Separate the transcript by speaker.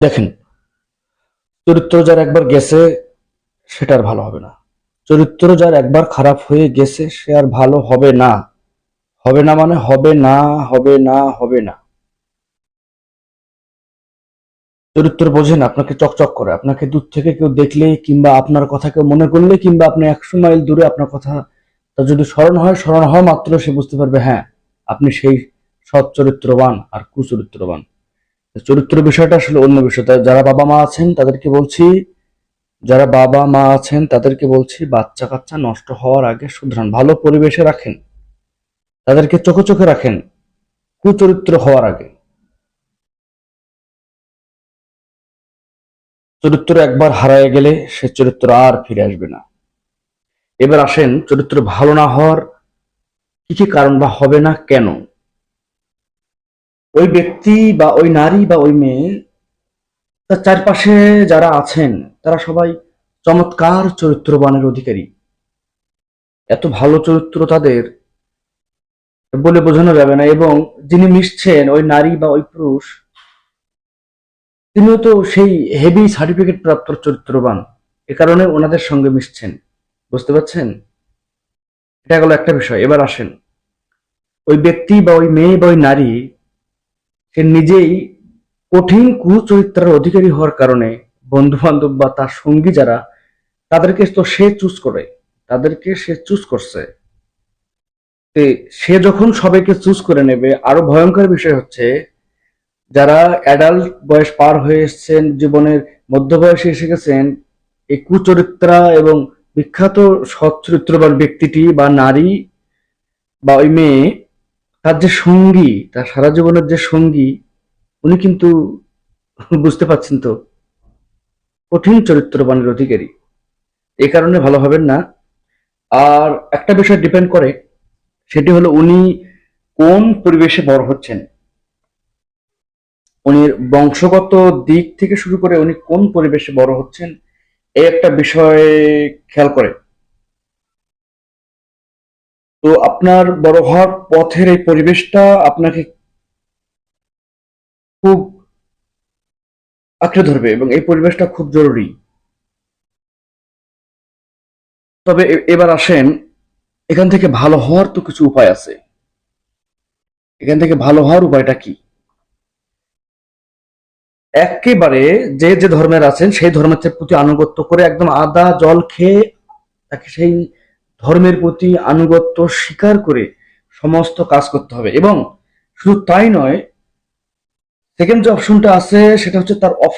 Speaker 1: দেখেন, চরিত্র যার একবার গেছে সেটা আর ভালো হবে না। চরিত্র যার একবার খারাপ হয়ে গেছে সে আর ভালো হবে না। হবে না মানে হবে না, হবে না, হবে না। চরিত্র বোঝেন, আপনাকে চকচক করে, আপনাকে দূর থেকে কেউ দেখলেই কিংবা আপনার কথা কেউ মনে করলে কিংবা আপনি 100 মাইল দূরে আপনার কথা তা যদি স্মরণ হওয়া মাত্র সে বুঝতে পারবে, হ্যাঁ আপনি সেই সৎ চরিত্রবান আর কুচরিত্রবান। চরিত্র বিষয়টা আসলে অন্য বিষয়। তাই যারা বাবা মা আছেন তাদেরকে বলছি বাচ্চা কাচ্চা নষ্ট হওয়ার আগে শুধরান, ভালো পরিবেশে রাখেন, তাদেরকে চোখে চোখে রাখেন কুচরিত্র হওয়ার আগে। চরিত্র একবার হারায় গেলে সে চরিত্র আর ফিরে আসবে না। এবার আসেন চরিত্র ভালো না হওয়ার কি কি কারণ বা হবে না কেন। ওই ব্যক্তি বা ওই নারী বা ওই মেয়ে, তার চারপাশে যারা আছেন তারা সবাই চমৎকার চরিত্রবানের অধিকারী। এত ভালো চরিত্র তাদের বলে বোঝানো যাবে না। এবং যিনি মিশছেন ওই নারী বা ওই পুরুষ, তিনিও তো সেই হেভি সার্টিফিকেট প্রাপ্ত চরিত্রবান। এ কারণে ওনাদের সঙ্গে মিশছেন। বুঝতে পারছেন? এটা গেল একটা বিষয়। এবার আসেন, ওই ব্যক্তি বা ওই মেয়ে বা ওই নারী সে নিজেই কঠিন কুচরিত্রের অধিকারী হওয়ার কারণে বন্ধু বান্ধব বা তার সঙ্গী যারা, তাদেরকে তো সে চুজ করে, তাদেরকে সে চুজ করছে। সে যখন সবাইকে চুজ করে নেবে, আরো ভয়ঙ্কর বিষয় হচ্ছে যারা অ্যাডাল্ট বয়স পার হয়ে এসছেন, জীবনের মধ্যবয়সে এসে গেছেন, এই কুচরিত্রা এবং বিখ্যাত সৎ চরিত্রবান ব্যক্তিটি বা নারী বা ওই মেয়ে, তার যে সঙ্গী, তার সারা জীবনের যে সঙ্গী, উনি কিন্তু বুঝতে পারছেন তো কঠিন চরিত্রবানের অধিকারী। এই কারণে ভালো হবেন না। আর একটা বিষয় ডিপেন্ড করে, সেটি হলো উনি কোন পরিবেশে বড় হচ্ছেন। উনি বংশগত দিক থেকে শুরু করে উনি কোন পরিবেশে বড় হচ্ছেন এই একটা বিষয় খেয়াল করে। তো আপনার বড় হওয়ার পথের এই পরিবেশটা আপনাকে খুব আঁকড়ে ধরবে এবং এই পরিবেশটা খুব জরুরি। তবে এবার আসেন, এখান থেকে ভালো হওয়ার তো কিছু উপায় আছে। এখান থেকে ভালো হওয়ার উপায়টা কি? একেবারে যে যে ধর্মের আছেন সেই ধর্মের প্রতি আনুগত্য করে একদম আদা জল খেয়ে তাকে সেই ধর্মের প্রতি আনুগত্য স্বীকার করে সমস্ত কাজ করতে হবে। এবং শুধু তাই নয়, সেকেন্ড যে অপশনটা আছে সেটা হচ্ছে তার